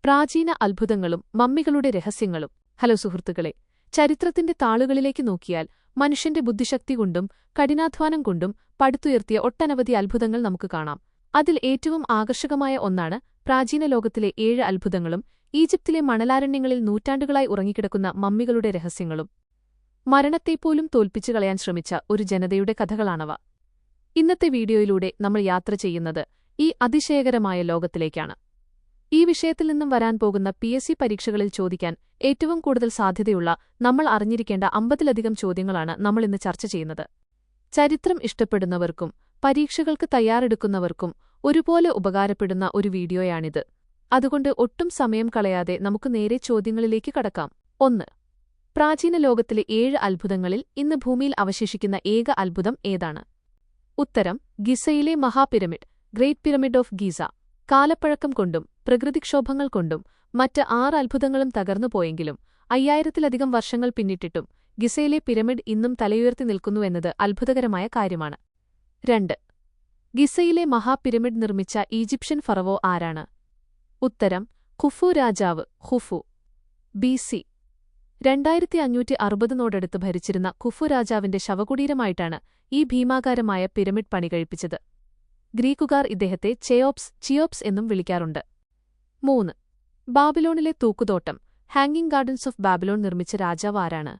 പ്രാചീന അത്ഭുതങ്ങളും മമ്മികളുടെ രഹസ്യങ്ങളും. ഹലോ സുഹൃത്തുക്കളെ, ചരിത്രത്തിന്റെ താളുകളിലേക്ക് നോക്കിയാൽ മനുഷ്യന്റെ ബുദ്ധിശക്തി കൊണ്ടും കഠിനാധ്വാനം കൊണ്ടും പടുത്തുയർത്തിയ ഒട്ടനവധി അത്ഭുതങ്ങൾ നമുക്ക് കാണാം. അതിൽ ഏറ്റവും ആകർഷകമായ ഒന്നാണ് പ്രാചീന ലോകത്തിലെ 7 അത്ഭുതങ്ങളും ഈജിപ്തിലെ മണലാരണ്യങ്ങളിൽ നൂറ്റാണ്ടുകളായി ഉറങ്ങിക്കിടക്കുന്ന മമ്മികളുടെ രഹസ്യങ്ങളും. മരണത്തെപ്പോലും തോൽപ്പിച്ചു കളയാൻ ശ്രമിച്ച ഒരു ജനതയുടെ കഥകളാണവ. ഇന്നത്തെ വീഡിയോയിലൂടെ നമ്മൾ യാത്ര ചെയ്യുന്നത് ഈ അതിശയകരമായ ലോകത്തിലേക്കാണ്. ഈ വിഷയത്തിൽ നിന്നും വരാൻ പോകുന്ന PSC പരീക്ഷകളിൽ ചോദിക്കാൻ ഏറ്റവും കൂടുതൽ സാധ്യതയുള്ള നമ്മൾ അറിഞ്ഞിരിക്കേണ്ട 50ലധികം ചോദ്യങ്ങളാണ് നമ്മൾ ഇന്ന് ചർച്ച ചെയ്യുന്നത്. ചരിത്രം ഇഷ്ടപ്പെടുന്നവർക്കും പരീക്ഷകൾക്ക് തയ്യാറെടുക്കുന്നവർക്കും ഒരുപോലെ ഉപകാരപ്പെടുന്ന ഒരു വീഡിയോയാണിത്. അതുകൊണ്ട് ഒട്ടും സമയം കളയാതെ നമുക്ക് നേരെ ചോദ്യങ്ങളിലേക്ക് കടക്കാം. 1. പ്രാചീന ലോകത്തിലെ 7 അത്ഭുതങ്ങളിൽ ഇന്ന് ഭൂമിയിൽ അവശേഷിക്കുന്ന ഏക അത്ഭുതം ഏതാണ്? ഉത്തരം: ഗിസയിലെ മഹാപിരമിഡ്, ഗ്രേറ്റ് പിരമിഡ് ഓഫ് ഗീസ. കാലപ്പഴക്കം കൊണ്ടും പ്രകൃതിക്ഷോഭങ്ങൾ കൊണ്ടും മറ്റ് 6 അത്ഭുതങ്ങളും തകർന്നുപോയെങ്കിലും 5000-ലധികം വർഷങ്ങൾ പിന്നിട്ടിട്ടും ഗിസയിലെ പിരമിഡ് ഇന്നും തലയുയർത്തി നിൽക്കുന്നുവെന്നത് അത്ഭുതകരമായ കാര്യമാണ്. 2. ഗിസയിലെ മഹാപിരമിഡ് നിർമ്മിച്ച ഈജിപ്ഷ്യൻ ഫറവോ ആരാണ്? ഉത്തരം: ഖുഫു രാജാവ് ഖുഫു. BC 2560 ഭരിച്ചിരുന്ന ഖുഫു രാജാവിന്റെ ശവകുടീരമായിട്ടാണ് ഈ ഭീമാകാരമായ പിരമിഡ് പണികഴിപ്പിച്ചത്. ഗ്രീക്കുകാർ ഇദ്ദേഹത്തെ ചിയോപ്സ് എന്നും വിളിക്കാറുണ്ട്. 3. ബാബിലോണിലെ തൂക്കുതോട്ടം, ഹാങ്ങിങ് ഗാർഡൻസ് ഓഫ് ബാബിലോൺ നിർമ്മിച്ച രാജാവ് ആരാണ്?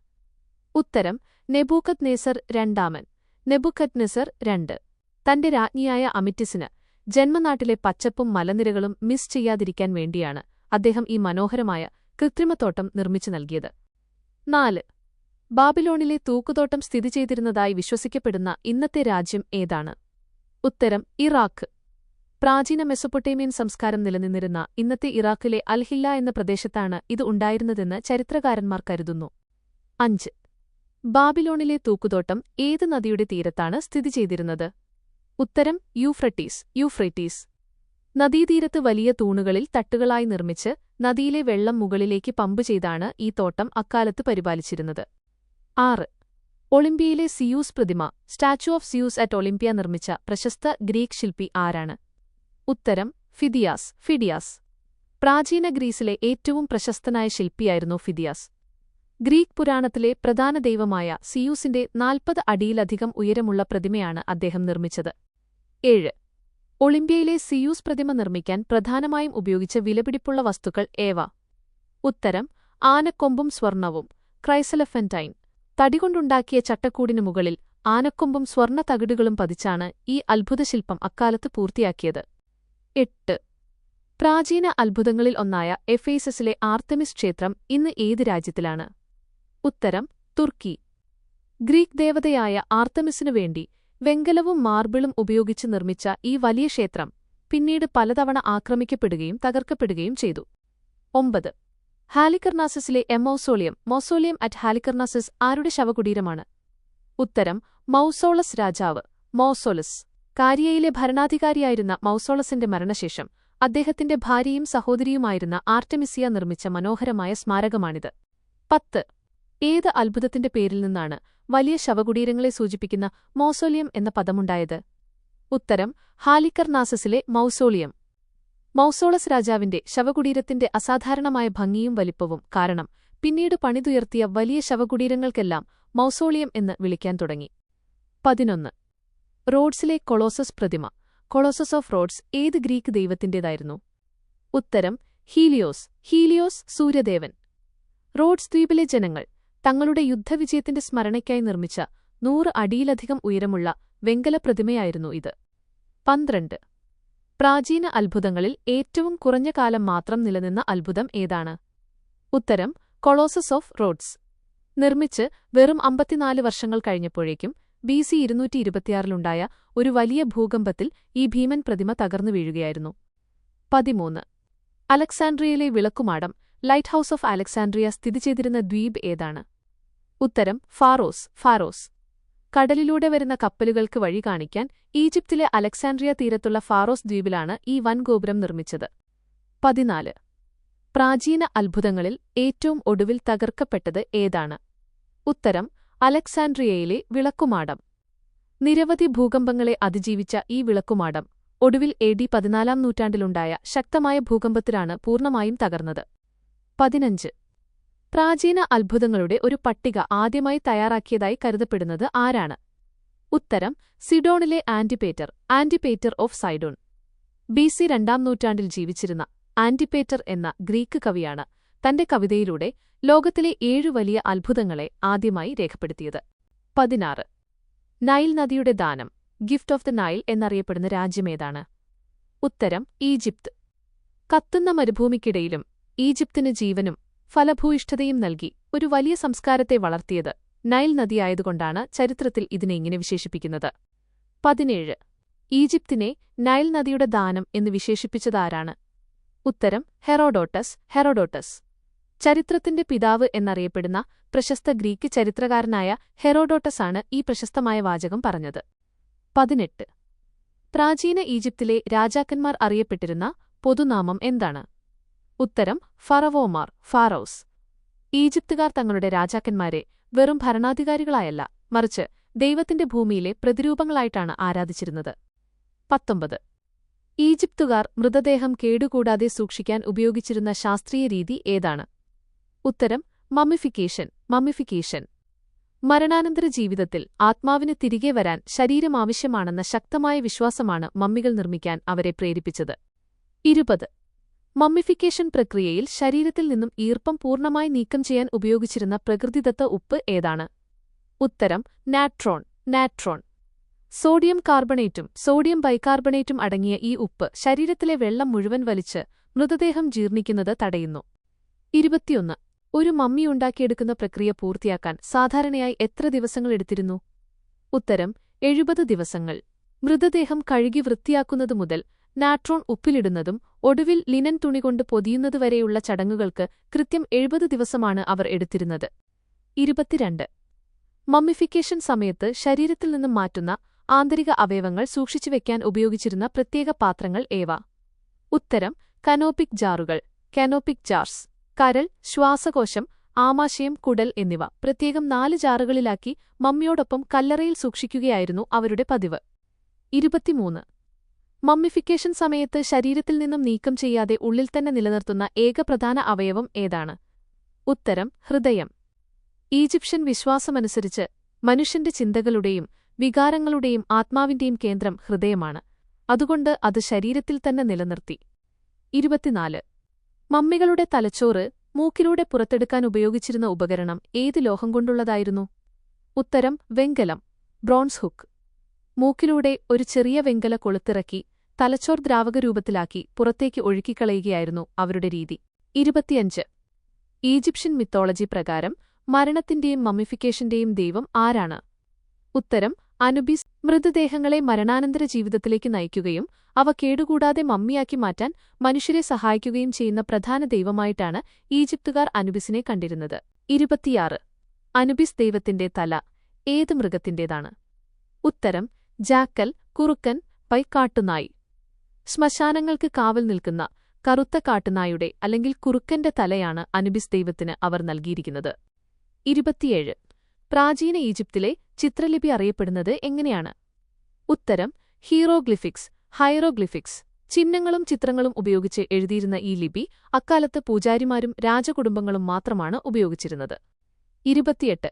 ഉത്തരം: നെബൂഖദ്നേസർ രണ്ടാമൻ. നെബുഖദ്നെസർ 2 തന്റെ രാജ്ഞിയായ അമിറ്റിസിന് ജന്മനാട്ടിലെ പച്ചപ്പും മലനിരകളും മിസ് ചെയ്യാതിരിക്കാൻ വേണ്ടിയാണ് അദ്ദേഹം ഈ മനോഹരമായ കൃത്രിമത്തോട്ടം നിർമ്മിച്ചു നൽകിയത്. 4. ബാബിലോണിലെ തൂക്കുതോട്ടം സ്ഥിതി ചെയ്തിരുന്നതായി വിശ്വസിക്കപ്പെടുന്ന ഇന്നത്തെ രാജ്യം ഏതാണ്? ഉത്തരം: ഇറാഖ്. പ്രാചീന മെസൊപ്പൊട്ടേമിയൻ സംസ്കാരം നിലനിന്നിരുന്ന ഇന്നത്തെ ഇറാഖിലെ അൽഹില്ല എന്ന പ്രദേശത്താണ് ഇത് ഉണ്ടായിരുന്നതെന്ന് ചരിത്രകാരന്മാർ കരുതുന്നു. 5. ബാബിലോണിലെ തൂക്കുതോട്ടം ഏത് നദിയുടെ തീരത്താണ് സ്ഥിതി ചെയ്തിരുന്നത്? ഉത്തരം: യൂഫ്രട്ടീസ്. നദീതീരത്ത് വലിയ തൂണുകളിൽ തട്ടുകളായി നിർമ്മിച്ച് നദിയിലെ വെള്ളം മുകളിലേക്ക് പമ്പ് ചെയ്താണ് ഈ തോട്ടം അക്കാലത്ത് പരിപാലിച്ചിരുന്നത്. 6. ഒളിമ്പിയയിലെ സിയൂസ് പ്രതിമ, statue of Zeus at Olympia നിർമ്മിച്ച പ്രശസ്ത ഗ്രീക്ക് ശില്പി ആരാണ്? ഉത്തരം: ഫിഡിയാസ്. പ്രാചീന ഗ്രീസിലെ ഏറ്റവും പ്രശസ്തനായ ശില്പിയായിരുന്നു ഫിദിയാസ്. ഗ്രീക്ക് പുരാണത്തിലെ പ്രധാന ദൈവമായ സിയൂസിന്റെ 40 അടിയിലധികം ഉയരമുള്ള പ്രതിമയാണ് അദ്ദേഹം നിർമ്മിച്ചത്. 7. ഒളിമ്പിയയിലെ സിയൂസ് പ്രതിമ നിർമ്മിക്കാൻ പ്രധാനമായും ഉപയോഗിച്ച വിലപിടിപ്പുള്ള വസ്തുക്കൾ ഏവ? ഉത്തരം: ആനക്കൊമ്പും സ്വർണവും. ക്രൈസലഫന്റൈൻ. തടികൊണ്ടുണ്ടാക്കിയ ചട്ടക്കൂടിനു മുകളിൽ ആനക്കൊമ്പും സ്വർണ്ണ തകിടുകളും പതിച്ചാണ് ഈ അത്ഭുതശില്പം അക്കാലത്ത് പൂർത്തിയാക്കിയത്. 8. പ്രാചീന അത്ഭുതങ്ങളിൽ ഒന്നായ എഫേസസിലെ ആർതെമിസ് ക്ഷേത്രം ഇന്ന് ഏത് രാജ്യത്തിലാണ്? ഉത്തരം: തുർക്കി. ഗ്രീക്ക് ദേവതയായ ആർതെമിസിനു വേണ്ടി വെങ്കലവും മാർബിളും ഉപയോഗിച്ച് നിർമ്മിച്ച ഈ വലിയ ക്ഷേത്രം പിന്നീട് പലതവണ ആക്രമിക്കപ്പെടുകയും തകർക്കപ്പെടുകയും ചെയ്തു. 9. ഹാലിക്കർനാസസിലെ മൗസോളിയം അറ്റ് ഹാലിക്കർനാസസ് ആരുടെ ശവകുടീരമാണ്? ഉത്തരം: മൗസോളസ് രാജാവ് മൗസോലസ്. കാരിയയിലെ ഭരണാധികാരിയായിരുന്ന മൗസോളസിന്റെ മരണശേഷം അദ്ദേഹത്തിന്റെ ഭാര്യയും സഹോദരിയുമായിരുന്ന ആർടെമിസിയ നിർമ്മിച്ച മനോഹരമായ സ്മാരകമാണിത്. 10. ഏത് അത്ഭുതത്തിന്റെ പേരിൽ നിന്നാണ് വലിയ ശവകുടീരങ്ങളെ സൂചിപ്പിക്കുന്ന മൗസോളിയം എന്ന പദമുണ്ടായത്? ഉത്തരം: ഹാലിക്കർനാസസിലെ മൗസോളിയം. മൗസോളസ് രാജാവിന്റെ ശവകുടീരത്തിന്റെ അസാധാരണമായ ഭംഗിയും വലിപ്പവും കാരണം പിന്നീട് പണിതുയർത്തിയ വലിയ ശവകുടീരങ്ങൾക്കെല്ലാം മൗസോളിയം എന്ന് വിളിക്കാൻ തുടങ്ങി. 11. റോഡ്സിലെ കൊളോസസ് പ്രതിമ, കൊളോസസ് ഓഫ് റോഡ്സ് ഏത് ഗ്രീക്ക് ദൈവത്തിന്റേതായിരുന്നു? ഉത്തരം: ഹീലിയോസ് സൂര്യദേവൻ. റോഡ്സ് ദ്വീപിലെ ജനങ്ങൾ തങ്ങളുടെ യുദ്ധവിജയത്തിന്റെ സ്മരണയ്ക്കായി നിർമ്മിച്ച 100 അടിയിലധികം ഉയരമുള്ള വെങ്കല പ്രതിമയായിരുന്നു ഇത്. 12. പ്രാചീന അത്ഭുതങ്ങളിൽ ഏറ്റവും കുറഞ്ഞ കാലം മാത്രം നിലനിന്ന അത്ഭുതം ഏതാണ്? ഉത്തരം: കൊളോസസ് ഓഫ് റോഡ്സ്. നിർമ്മിച്ച് വെറും 54 വർഷങ്ങൾ കഴിഞ്ഞപ്പോഴേക്കും BC 226-ലുണ്ടായ ഒരു വലിയ ഭൂകമ്പത്തിൽ ഈ ഭീമൻ പ്രതിമ തകർന്നു വീഴുകയായിരുന്നു. 13. അലക്സാൻഡ്രിയയിലെ വിളക്കുമാടം, ലൈറ്റ് ഹൌസ് ഓഫ് അലക്സാൻഡ്രിയ സ്ഥിതി ചെയ്തിരുന്ന ദ്വീപ് ഏതാണ്? ഉത്തരം: ഫാറോസ്. കടലിലൂടെ വരുന്ന കപ്പലുകൾക്ക് വഴി കാണിക്കാൻ ഈജിപ്തിലെ അലക്സാൻഡ്രിയ തീരത്തുള്ള ഫാറോസ് ദ്വീപിലാണ് ഈ വൻഗോപുരം നിർമ്മിച്ചത്. 14. പ്രാചീന അത്ഭുതങ്ങളിൽ ഏറ്റവും ഒടുവിൽ തകർക്കപ്പെട്ടത് ഏതാണ്? ഉത്തരം: അലക്സാൻഡ്രിയയിലെ വിളക്കുമാടം. നിരവധി ഭൂകമ്പങ്ങളെ അതിജീവിച്ച ഈ വിളക്കുമാടം ഒടുവിൽ AD 14 നൂറ്റാണ്ടിലുണ്ടായ ശക്തമായ ഭൂകമ്പത്തിലാണ് പൂർണ്ണമായും തകർന്നത്. 15. പ്രാചീന അത്ഭുതങ്ങളുടെ ഒരു പട്ടിക ആദ്യമായി തയ്യാറാക്കിയതായി കരുതപ്പെടുന്നത് ആരാണ്? ഉത്തരം സിഡോണിലെ ആന്റിപേറ്റർ ഓഫ് സൈഡോൺ. BC 2 നൂറ്റാണ്ടിൽ ജീവിച്ചിരുന്ന ആന്റിപേറ്റർ എന്ന ഗ്രീക്ക് കവിയാണ് തന്റെ കവിതയിലൂടെ ലോകത്തിലെ 7 വലിയ അത്ഭുതങ്ങളെ ആദ്യമായി രേഖപ്പെടുത്തിയത്. 16. നൈൽ നദിയുടെ ദാനം, ഗിഫ്റ്റ് ഓഫ് ദ നൈൽ എന്നറിയപ്പെടുന്ന രാജ്യമേതാണ്? ഉത്തരം ഈജിപ്ത്. കത്തുന്ന മരുഭൂമിക്കിടയിലും ഈജിപ്തിന് ജീവനും ഫലഭൂയിഷ്ഠതയും നൽകി ഒരു വലിയ സംസ്കാരത്തെ വളർത്തിയത് നൈൽ നദിയായതുകൊണ്ടാണ് ചരിത്രത്തിൽ ഇതിനെ ഇങ്ങനെ വിശേഷിപ്പിക്കുന്നത്. 17. ഈജിപ്തിനെ നൈൽ നദിയുടെ ദാനം എന്ന് വിശേഷിപ്പിച്ചതാരാണ്? ഉത്തരം ഹെറോഡോട്ടസ്. ചരിത്രത്തിന്റെ പിതാവ് എന്നറിയപ്പെടുന്ന പ്രശസ്ത ഗ്രീക്ക് ചരിത്രകാരനായ ഹെറോഡോട്ടസാണ് ഈ പ്രശസ്തമായ വാചകം പറഞ്ഞത്. 18. പ്രാചീന ഈജിപ്തിലെ രാജാക്കന്മാർ അറിയപ്പെട്ടിരുന്ന പൊതുനാമം എന്താണ്? ഉത്തരം ഫാറോസ്. ഈജിപ്തുകാർ തങ്ങളുടെ രാജാക്കന്മാരെ വെറും ഭരണാധികാരികളായല്ല, മറിച്ച് ദൈവത്തിന്റെ ഭൂമിയിലെ പ്രതിരൂപങ്ങളായിട്ടാണ് ആരാധിച്ചിരുന്നത്. 19. ഈജിപ്തുകാർ മൃതദേഹം കേടുകൂടാതെ സൂക്ഷിക്കാൻ ഉപയോഗിച്ചിരുന്ന ശാസ്ത്രീയ രീതി ഏതാണ്? ഉത്തരം മമ്മിഫിക്കേഷൻ. മരണാനന്തര ജീവിതത്തിൽ ആത്മാവിന് തിരികെ വരാൻ ശരീരം ആവശ്യമാണെന്ന ശക്തമായ വിശ്വാസമാണ് മമ്മികൾ നിർമ്മിക്കാൻ അവരെ പ്രേരിപ്പിച്ചത്. 20. മമ്മിഫിക്കേഷൻ പ്രക്രിയയിൽ ശരീരത്തിൽ നിന്നും ഈർപ്പം പൂർണ്ണമായി നീക്കം ചെയ്യാൻ ഉപയോഗിച്ചിരുന്ന പ്രകൃതിദത്ത ഉപ്പ് ഏതാണ്? ഉത്തരം നാട്രോൺ. സോഡിയം കാർബണേറ്റും സോഡിയം ബൈകാർബണേറ്റും അടങ്ങിയ ഈ ഉപ്പ് ശരീരത്തിലെ വെള്ളം മുഴുവൻ വലിച്ച് മൃതദേഹം ജീർണിക്കുന്നത് തടയുന്നു. 21. ഒരു മമ്മി ഉണ്ടാക്കിയെടുക്കുന്ന പ്രക്രിയ പൂർത്തിയാക്കാൻ സാധാരണയായി എത്ര ദിവസങ്ങൾ എടുത്തിരുന്നു? ഉത്തരം 70 ദിവസങ്ങൾ. മൃതദേഹം കഴുകി വൃത്തിയാക്കുന്നതു മുതൽ നാട്രോൺ ഉപ്പിലിടുന്നതും ഒടുവിൽ ലിനൻ തുണികൊണ്ട് പൊതിയുന്നതുവരെയുള്ള ചടങ്ങുകൾക്ക് കൃത്യം 70 ദിവസമാണ് അവർ എടുത്തിരുന്നത്. 22. മമ്മിഫിക്കേഷൻ സമയത്ത് ശരീരത്തിൽ നിന്നും മാറ്റുന്ന ആന്തരിക അവയവങ്ങൾ സൂക്ഷിച്ചുവെക്കാൻ ഉപയോഗിച്ചിരുന്ന പ്രത്യേക പാത്രങ്ങൾ ഏവ? ഉത്തരം കനോപിക് ജാർസ്. കരൾ, ശ്വാസകോശം, ആമാശയം, കുടൽ എന്നിവ പ്രത്യേകം 4 ജാറുകളിലാക്കി മമ്മിയോടൊപ്പം കല്ലറയിൽ സൂക്ഷിക്കുകയായിരുന്നു അവരുടെ പതിവ്. 23. മമ്മിഫിക്കേഷൻ സമയത്ത് ശരീരത്തിൽ നിന്നും നീക്കം ചെയ്യാതെ ഉള്ളിൽ തന്നെ നിലനിർത്തുന്ന ഏക പ്രധാന അവയവം ഏതാണ്? ഉത്തരം ഹൃദയം. ഈജിപ്ഷ്യൻ വിശ്വാസമനുസരിച്ച് മനുഷ്യന്റെ ചിന്തകളുടെയും വികാരങ്ങളുടെയും ആത്മാവിന്റെയും കേന്ദ്രം ഹൃദയമാണ്. അതുകൊണ്ട് അത് ശരീരത്തിൽ തന്നെ നിലനിർത്തി. 24. മമ്മികളുടെ തലച്ചോറ് മൂക്കിലൂടെ പുറത്തെടുക്കാൻ ഉപയോഗിച്ചിരുന്ന ഉപകരണം ഏത് ലോഹം കൊണ്ടുള്ളതായിരുന്നു? ഉത്തരം വെങ്കലം, ബ്രോൺസ് ഹുക്ക്. മൂക്കിലൂടെ ഒരു ചെറിയ വെങ്കല കൊളുത്തിറക്കി തലച്ചോർ ദ്രാവകരൂപത്തിലാക്കി പുറത്തേക്ക് ഒഴുക്കിക്കളയുകയായിരുന്നു അവരുടെ രീതി. 25. ഈജിപ്ഷ്യൻ മിത്തോളജി പ്രകാരം മരണത്തിന്റെയും മമ്മിഫിക്കേഷന്റെയും ദൈവം ആരാണ്? ഉത്തരം അനുബിസ്. മൃതദേഹങ്ങളെ മരണാനന്തര ജീവിതത്തിലേക്ക് നയിക്കുകയും അവ കേടുകൂടാതെ മമ്മിയാക്കി മാറ്റാൻ മനുഷ്യരെ സഹായിക്കുകയും ചെയ്യുന്ന പ്രധാന ദൈവമായിട്ടാണ് ഈജിപ്തുകാർ അനുബിസിനെ കണ്ടിരുന്നത്. 26. അനുബിസ് ദൈവത്തിന്റെ തല ഏത് മൃഗത്തിന്റേതാണ്? ഉത്തരം ജാക്കൽ, കുറുക്കൻ, കാട്ടുനായി. ശ്മശാനങ്ങൾക്ക് കാവൽ നിൽക്കുന്ന കറുത്ത കാട്ടുനായുടെ അല്ലെങ്കിൽ കുറുക്കന്റെ തലയാണ് അനുബിസ് ദൈവത്തിന് അവർ നൽകിയിരിക്കുന്നത്. 27. പ്രാചീന ഈജിപ്തിലെ ചിത്രലിപി അറിയപ്പെടുന്നത് എങ്ങനെയാണ്? ഉത്തരം ഹൈറോഗ്ലിഫിക്സ്. ചിഹ്നങ്ങളും ചിത്രങ്ങളും ഉപയോഗിച്ച് എഴുതിയിരുന്ന ഈ ലിപി അക്കാലത്ത് പൂജാരിമാരും രാജകുടുംബങ്ങളും മാത്രമാണ് ഉപയോഗിച്ചിരുന്നത്. 28.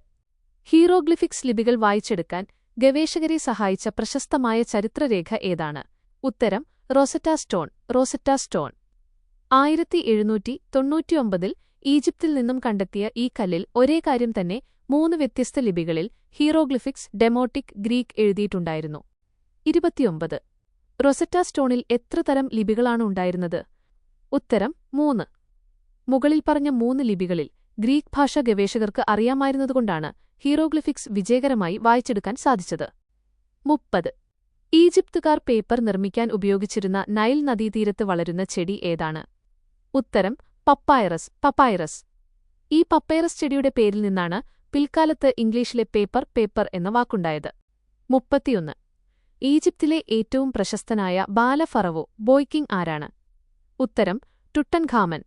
ഹീറോഗ്ലിഫിക്സ് ലിപികൾ വായിച്ചെടുക്കാൻ ഗവേഷകരെ സഹായിച്ച പ്രശസ്തമായ ചരിത്രരേഖ ഏതാണ്? ഉത്തരം റോസറ്റാ സ്റ്റോൺ. 1799 ഈജിപ്തിൽ നിന്നും കണ്ടെത്തിയ ഈ കല്ലിൽ ഒരേ കാര്യം തന്നെ 3 വ്യത്യസ്ത ലിപികളിൽ ഹീറോഗ്ലിഫിക്സ്, ഡെമോട്ടിക്, ഗ്രീക്ക് എഴുതിയിട്ടുണ്ടായിരുന്നു. 29. റൊസറ്റാ സ്റ്റോണിൽ എത്ര തരം ലിപികളാണ് ഉണ്ടായിരുന്നത്? ഉത്തരം 3. മുകളിൽ പറഞ്ഞ 3 ലിപികളിൽ ഗ്രീക്ക് ഭാഷ ഗവേഷകർക്ക് അറിയാമായിരുന്നതുകൊണ്ടാണ് ഹീറോഗ്ലിഫിക്സ് വിജയകരമായി വായിച്ചെടുക്കാൻ സാധിച്ചത്. 30. ഈജിപ്തുകാർ പേപ്പർ നിർമ്മിക്കാൻ ഉപയോഗിച്ചിരുന്ന നൈൽ നദീതീരത്ത് വളരുന്ന ചെടി ഏതാണ്? ഉത്തരം പപ്പായറസ്. ഈ പപ്പൈറസ് ചെടിയുടെ പേരിൽ നിന്നാണ് പിൽക്കാലത്ത് ഇംഗ്ലീഷിലെ പേപ്പർ എന്ന വാക്കുണ്ടായത്. 31. ഈജിപ്തിലെ ഏറ്റവും പ്രശസ്തനായ ബാലഫറവോ ബോയ്ക്കിംഗ് ആരാണ്? ഉത്തരം ടുട്ടൻഖാമുൻ.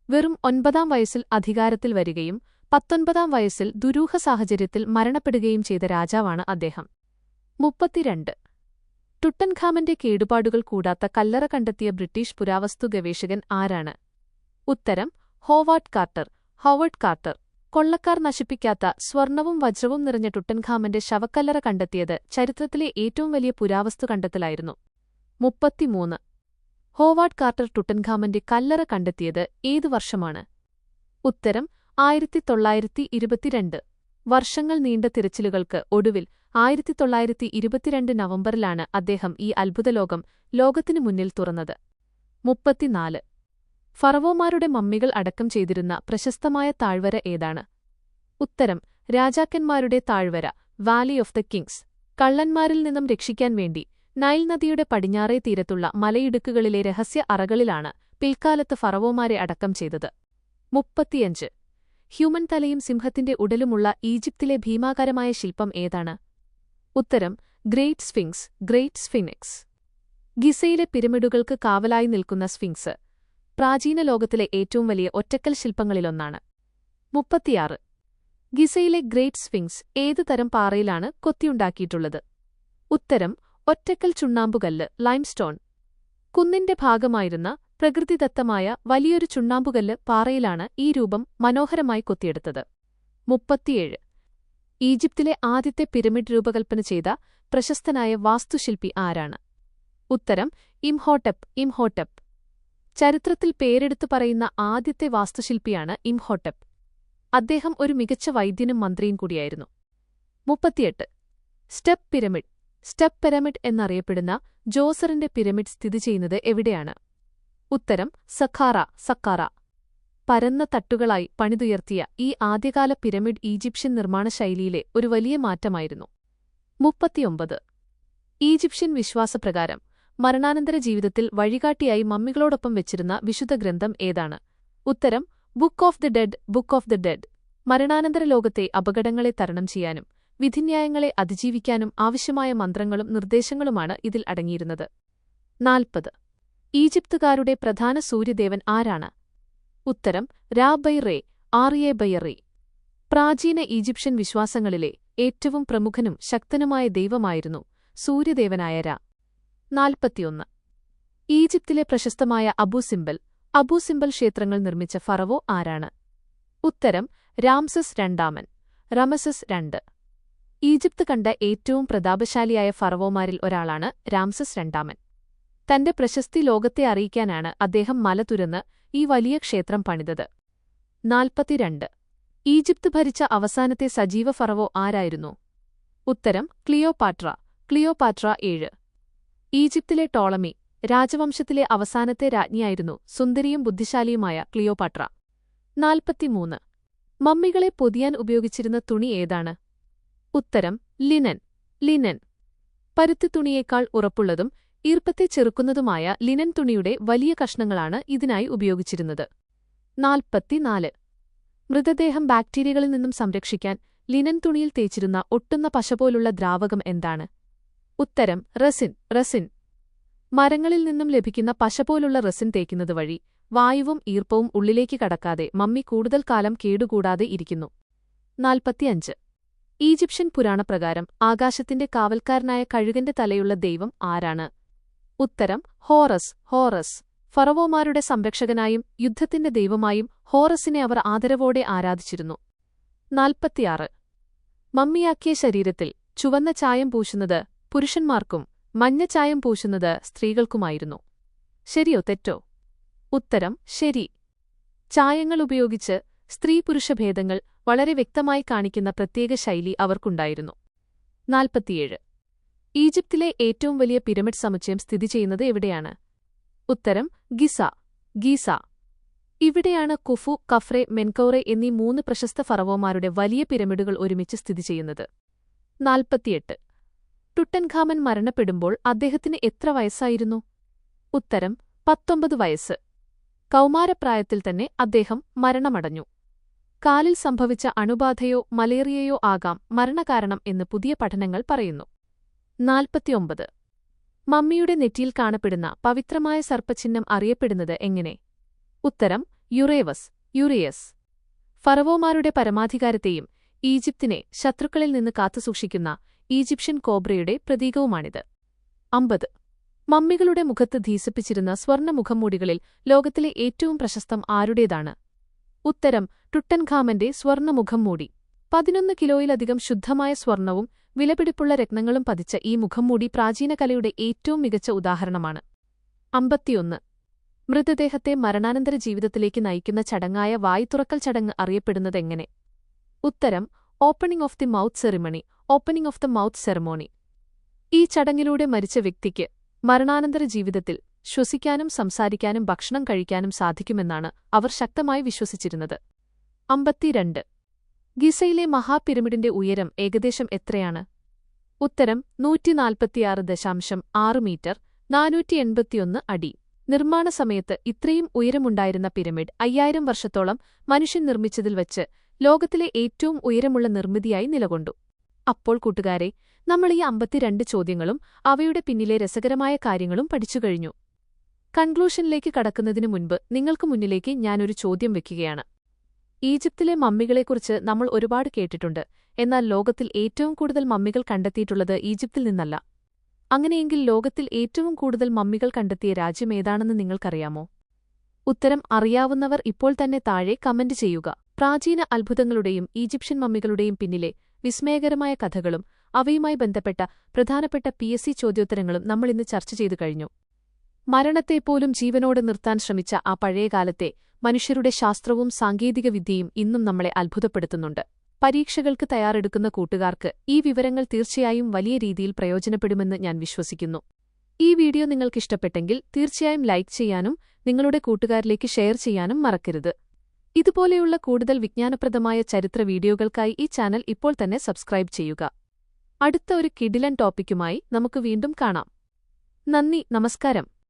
വെറും 9-ാം വയസ്സിൽ അധികാരത്തിൽ വരികയും 19-ാം വയസ്സിൽ ദുരൂഹ സാഹചര്യത്തിൽ മരണപ്പെടുകയും ചെയ്ത രാജാവാണ് അദ്ദേഹം. 32. ടുട്ടൻഖാമന്റെ കേടുപാടുകൾ കൂടാത്ത കല്ലറ കണ്ടെത്തിയ ബ്രിട്ടീഷ് പുരാവസ്തു ഗവേഷകൻ ആരാണ്? ഉത്തരം ഹോവാർഡ് കാർട്ടർ. Howard Carter. കൊള്ളക്കാർ നശിപ്പിക്കാത്ത സ്വർണവും വജ്രവും നിറഞ്ഞ ടുട്ടൻഖാമന്റെ ശവക്കല്ലറ കണ്ടെത്തിയത് ചരിത്രത്തിലെ ഏറ്റവും വലിയ പുരാവസ്തു കണ്ടെത്തലായിരുന്നു. 33. ഹോവാർഡ് കാർട്ടർ ടുട്ടൻഖാമന്റെ കല്ലറ കണ്ടെത്തിയത് ഏതു വർഷമാണ്? ഉത്തരം 1922. വർഷങ്ങൾ നീണ്ട തിരച്ചിലുകൾക്ക് ഒടുവിൽ 1922 നവംബറിലാണ് അദ്ദേഹം ഈ അത്ഭുതലോകം ലോകത്തിനു മുന്നിൽ തുറന്നത്. 34. ഫറവോമാരുടെ മമ്മികൾ അടക്കം ചെയ്തിരുന്ന പ്രശസ്തമായ താഴ്വര ഏതാണ്? ഉത്തരം രാജാക്കന്മാരുടെ താഴ്വര, വാലി ഓഫ് ദ കിങ്സ്. കള്ളന്മാരിൽ നിന്നും രക്ഷിക്കാൻ വേണ്ടി നൈൽ നദിയുടെ പടിഞ്ഞാറേ തീരത്തുള്ള മലയിടുക്കുകളിലെ രഹസ്യ അറകളിലാണ് പിൽക്കാലത്ത് ഫറവോമാരെ അടക്കം ചെയ്തത്. 35. ഹ്യൂമൻ തലയും സിംഹത്തിന്റെ ഉടലുമുള്ള ഈജിപ്തിലെ ഭീമാകാരമായ ശില്പം ഏതാണ്? ഉത്തരം ഗ്രേറ്റ് സ്ഫിങ്സ്. ഗ്രേറ്റ് സ്ഫിനിക്സ്. ഗിസയിലെ പിരമിഡുകൾക്ക് കാവലായി നിൽക്കുന്ന സ്ഫിങ്സ് പ്രാചീന ലോകത്തിലെ ഏറ്റവും വലിയ ഒറ്റക്കൽ ശില്പങ്ങളിലൊന്നാണ്. 36. ഗിസയിലെ ഗ്രേറ്റ് സ്ഫിങ്സ് ഏതു തരം പാറയിലാണ് കൊത്തിയുണ്ടാക്കിയിട്ടുള്ളത്? ഉത്തരം ഒറ്റക്കൽ ചുണ്ണാമ്പുകല്ല്, ലൈംസ്റ്റോൺ. കുന്നിന്റെ ഭാഗമായിരുന്ന പ്രകൃതിദത്തമായ വലിയൊരു ചുണ്ണാമ്പുകല്ല് പാറയിലാണ് ഈ രൂപം മനോഹരമായി കൊത്തിയെടുത്തത്. 37. ഈജിപ്തിലെ ആദ്യത്തെ പിരമിഡ് രൂപകൽപ്പന ചെയ്ത പ്രശസ്തനായ വാസ്തുശില്പി ആരാണ്? ഉത്തരം ഇംഹോടെപ്പ്. ഇംഹോടെപ്പ്. ചരിത്രത്തിൽ പേരെടുത്തു പറയുന്ന ആദ്യത്തെ വാസ്തുശില്പിയാണ് ഇംഹോടെപ്പ്. അദ്ദേഹം ഒരു മികച്ച വൈദ്യനും മന്ത്രിയും കൂടിയായിരുന്നു. 38. Step pyramid. സ്റ്റെപ്പ് പിരമിഡ് എന്നറിയപ്പെടുന്ന ജോസറിന്റെ പിരമിഡ് സ്ഥിതി ചെയ്യുന്നത് എവിടെയാണ്? ഉത്തരം സഖാറ. സക്കാറ. പരന്ന തട്ടുകളായി പണിതുയർത്തിയ ഈ ആദ്യകാല പിരമിഡ് ഈജിപ്ഷ്യൻ നിർമ്മാണ ശൈലിയിലെ ഒരു വലിയ മാറ്റമായിരുന്നു. 39. ഈജിപ്ഷ്യൻ വിശ്വാസപ്രകാരം മരണാനന്തര ജീവിതത്തിൽ വഴികാട്ടിയായി മമ്മികളോടൊപ്പം വെച്ചിരുന്ന വിശുദ്ധ ഗ്രന്ഥം ഏതാണ്? ഉത്തരം book of the dead. Book of the dead. മരണാനന്തര ലോകത്തെ അപകടങ്ങളെ തരണം ചെയ്യാനും വിധിന്യായങ്ങളെ അതിജീവിക്കാനും ആവശ്യമായ മന്ത്രങ്ങളും നിർദ്ദേശങ്ങളുമാണ് ഇതിൽ അടങ്ങിയിരുന്നത്. 40. ഈജിപ്തുകാരുടെ പ്രധാന സൂര്യദേവൻ ആരാണ്? ഉത്തരം രാ ബൈ റേ. ആറിയെ ബൈ റേ. പ്രാചീന ഈജിപ്ഷ്യൻ വിശ്വാസങ്ങളിലെ ഏറ്റവും പ്രമുഖനും ശക്തനുമായ ദൈവമായിരുന്നു സൂര്യദേവനായ രാ. 41. ഈജിപ്തിലെ പ്രശസ്തമായ അബു സിംബൽ ക്ഷേത്രങ്ങൾ നിർമ്മിച്ച ഫറവോ ആരാണ്? ഉത്തരം രാംസസ് രണ്ടാമൻ. റമസസ് 2. ഈജിപ്ത് കണ്ട ഏറ്റവും പ്രതാപശാലിയായ ഫറവോമാരിൽ ഒരാളാണ് രാംസസ് രണ്ടാമൻ. തന്റെ പ്രശസ്തി ലോകത്തെ അറിയിക്കാനാണ് അദ്ദേഹം മല തുരന്ന് ഈ വലിയ ക്ഷേത്രം പണിതത്. 42. ഈജിപ്ത് ഭരിച്ച അവസാനത്തെ സജീവ ഫറവോ ആരായിരുന്നു? ഉത്തരം ക്ലിയോപാട്ര. ക്ലിയോപാട്ര 7. ഈജിപ്തിലെ ടോളമി രാജവംശത്തിലെ അവസാനത്തെ രാജ്ഞിയായിരുന്നു സുന്ദരിയും ബുദ്ധിശാലിയുമായ ക്ലിയോപാട്ര. 43. മമ്മികളെ പൊതിയാൻ ഉപയോഗിച്ചിരുന്ന തുണി ഏതാണ്? ഉത്തരം ലിനൻ. ലിനൻ. പരുത്തിത്തുണിയേക്കാൾ ഉറപ്പുള്ളതും ഈർപ്പത്തെ ചെറുക്കുന്നതുമായ ലിനൻ തുണിയുടെ വലിയ കഷ്ണങ്ങളാണ് ഇതിനായി ഉപയോഗിച്ചിരുന്നത്. 44. മൃതദേഹം ബാക്ടീരിയകളിൽ നിന്നും സംരക്ഷിക്കാൻ ലിനൻ തുണിയിൽ തേച്ചിരുന്ന ഒട്ടുന്ന പശപോലുള്ള ദ്രാവകം എന്താണ്? ഉത്തരം റെസിൻ. റെസിൻ. മരങ്ങളിൽ നിന്നും ലഭിക്കുന്ന പശപോലുള്ള റെസിൻ തേക്കുന്നത് വഴി വായുവും ഈർപ്പവും ഉള്ളിലേക്ക് കടക്കാതെ മമ്മി കൂടുതൽ കാലം കേടുകൂടാതെ ഇരിക്കുന്നു. 45. ഈജിപ്ഷ്യൻ പുരാണപ്രകാരം ആകാശത്തിന്റെ കാവൽക്കാരനായ കഴുകന്റെ തലയുള്ള ദൈവം ആരാണ്? ഉത്തരം ഹോറസ്. ഹോറസ്. ഫറവോമാരുടെ സംരക്ഷകനായും യുദ്ധത്തിന്റെ ദൈവമായും ഹോറസിനെ അവർ ആദരവോടെ ആരാധിച്ചിരുന്നു. 46. മമ്മിയാക്കിയ ശരീരത്തിൽ ചുവന്ന ചായം പൂശുന്നത് പുരുഷന്മാർക്കും മഞ്ഞച്ചായം പൂശുന്നത് സ്ത്രീകൾക്കുമായിരുന്നു. ശരിയോ തെറ്റോ? ഉത്തരം ശരി. ചായങ്ങൾ ഉപയോഗിച്ച് സ്ത്രീപുരുഷഭേദങ്ങൾ വളരെ വ്യക്തമായി കാണിക്കുന്ന പ്രത്യേക ശൈലി അവർക്കുണ്ടായിരുന്നു. 47. ഈജിപ്തിലെ ഏറ്റവും വലിയ പിരമിഡ് സമുച്ചയം സ്ഥിതി ചെയ്യുന്നത് എവിടെയാണ്? ഉത്തരം ഗിസ. ഗീസ. ഇവിടെയാണ് കുഫു, കഫ്രെ, മെൻകൌറെ എന്നീ 3 പ്രശസ്ത ഫറവോമാരുടെ വലിയ പിരമിഡുകൾ ഒരുമിച്ച് സ്ഥിതി ചെയ്യുന്നത്. 48. ടുട്ടൻഖാമൻ മരണപ്പെടുമ്പോൾ അദ്ദേഹത്തിന് എത്ര വയസ്സായിരുന്നു? ഉത്തരം 19 വയസ്സ്. കൗമാരപ്രായത്തിൽ തന്നെ അദ്ദേഹം മരണമടഞ്ഞു. കാലിൽ സംഭവിച്ച അണുബാധയോ മലേറിയയോ ആകാം മരണകാരണം എന്ന് പുതിയ പഠനങ്ങൾ പറയുന്നു. 49. മമ്മിയുടെ നെറ്റിയിൽ കാണപ്പെടുന്ന പവിത്രമായ സർപ്പചിഹ്നം അറിയപ്പെടുന്നത് എങ്ങനെ? ഉത്തരം യുറേവസ്. യുറിയസ്. ഫറവോമാരുടെ പരമാധികാരത്തെയും ഈജിപ്തിനെ ശത്രുക്കളിൽ നിന്ന് കാത്തുസൂക്ഷിക്കുന്ന ഈജിപ്ഷ്യൻ കോബ്രയുടെ പ്രതീകവുമാണിത്. 50. മമ്മികളുടെ മുഖത്ത് ധീസിപ്പിച്ചിരുന്ന സ്വർണ്ണ മുഖംമൂടികളിൽ ലോകത്തിലെ ഏറ്റവും പ്രശസ്തം ആരുടേതാണ്? ഉത്തരം ടുട്ടൻഖാമന്റെ സ്വർണ്ണ മുഖംമൂടി. 11 കിലോയിലധികം ശുദ്ധമായ സ്വർണവും വിലപിടിപ്പുള്ള രത്നങ്ങളും പതിച്ച ഈ മുഖംമൂടി പ്രാചീനകലയുടെ ഏറ്റവും മികച്ച ഉദാഹരണമാണ്. 51. മൃതദേഹത്തെ മരണാനന്തര ജീവിതത്തിലേക്ക് നയിക്കുന്ന ചടങ്ങായ വായ്തുറക്കൽ ചടങ്ങ് അറിയപ്പെടുന്നതെങ്ങനെ? ഉത്തരം opening of the mouth ceremony. Opening of the mouth സെറമോണി. ഈ ചടങ്ങിലൂടെ മരിച്ച വ്യക്തിക്ക് മരണാനന്തര ജീവിതത്തിൽ ശ്വസിക്കാനും സംസാരിക്കാനും ഭക്ഷണം കഴിക്കാനും സാധിക്കുമെന്നാണ് അവർ ശക്തമായി വിശ്വസിച്ചിരുന്നത്. 52. ഗിസയിലെ മഹാപിരമിഡിന്റെ ഉയരം ഏകദേശം എത്രയാണ്? ഉത്തരം 146.6 മീറ്റർ, 481 അടി. നിർമ്മാണ സമയത്ത് ഇത്രയും ഉയരമുണ്ടായിരുന്ന പിരമിഡ് 5000 വർഷത്തോളം മനുഷ്യൻ നിർമ്മിച്ചതിൽ വച്ച് ലോകത്തിലെ ഏറ്റവും ഉയരമുള്ള നിർമ്മിതിയായി നിലകൊണ്ടു. അപ്പോൾ കൂട്ടുകാരെ, നമ്മൾ ഈ 52 ചോദ്യങ്ങളും അവയുടെ പിന്നിലെ രസകരമായ കാര്യങ്ങളും പഠിച്ചുകഴിഞ്ഞു. കൺക്ലൂഷനിലേക്ക് കടക്കുന്നതിനു മുൻപ് നിങ്ങൾക്ക് മുന്നിലേക്ക് ഞാനൊരു ചോദ്യം വയ്ക്കുകയാണ്. ഈജിപ്തിലെ മമ്മികളെക്കുറിച്ച് നമ്മൾ ഒരുപാട് കേട്ടിട്ടുണ്ട്. എന്നാൽ ലോകത്തിൽ ഏറ്റവും കൂടുതൽ മമ്മികൾ കണ്ടെത്തിയിട്ടുള്ളത് ഈജിപ്തിൽ നിന്നല്ല. അങ്ങനെയെങ്കിൽ ലോകത്തിൽ ഏറ്റവും കൂടുതൽ മമ്മികൾ കണ്ടെത്തിയ രാജ്യമേതാണെന്ന് നിങ്ങൾക്കറിയാമോ? ഉത്തരം അറിയാവുന്നവർ ഇപ്പോൾ തന്നെ താഴെ കമന്റ് ചെയ്യുക. പ്രാചീന അത്ഭുതങ്ങളുടെയും ഈജിപ്ഷ്യൻ മമ്മികളുടെയും പിന്നിലെ വിസ്മയകരമായ കഥകളും അവയുമായി ബന്ധപ്പെട്ട പ്രധാനപ്പെട്ട PSC ചോദ്യോത്തരങ്ങളും നമ്മളിന്ന് ചർച്ച ചെയ്തു കഴിഞ്ഞു. മരണത്തെപ്പോലും ജീവനോടെ നിർത്താൻ ശ്രമിച്ച ആ പഴയകാലത്തെ മനുഷ്യരുടെ ശാസ്ത്രവും സാങ്കേതികവിദ്യയും ഇന്നും നമ്മളെ അത്ഭുതപ്പെടുത്തുന്നുണ്ട്. പരീക്ഷകൾക്ക് തയ്യാറെടുക്കുന്ന കൂട്ടുകാർക്ക് ഈ വിവരങ്ങൾ തീർച്ചയായും വലിയ രീതിയിൽ പ്രയോജനപ്പെടുമെന്ന് ഞാൻ വിശ്വസിക്കുന്നു. ഈ വീഡിയോ നിങ്ങൾക്കിഷ്ടപ്പെട്ടെങ്കിൽ തീർച്ചയായും ലൈക്ക് ചെയ്യാനും നിങ്ങളുടെ കൂട്ടുകാരിലേക്ക് ഷെയർ ചെയ്യാനും മറക്കരുത്. ഇതുപോലെയുള്ള കൂടുതൽ വിജ്ഞാനപ്രദമായ ചരിത്ര വീഡിയോകൾക്കായി ഈ ചാനൽ ഇപ്പോൾ തന്നെ സബ്സ്ക്രൈബ് ചെയ്യുക. അടുത്ത ഒരു കിടിലൻ ടോപ്പിക്കുമായി നമുക്ക് വീണ്ടും കാണാം. നന്ദി, നമസ്കാരം.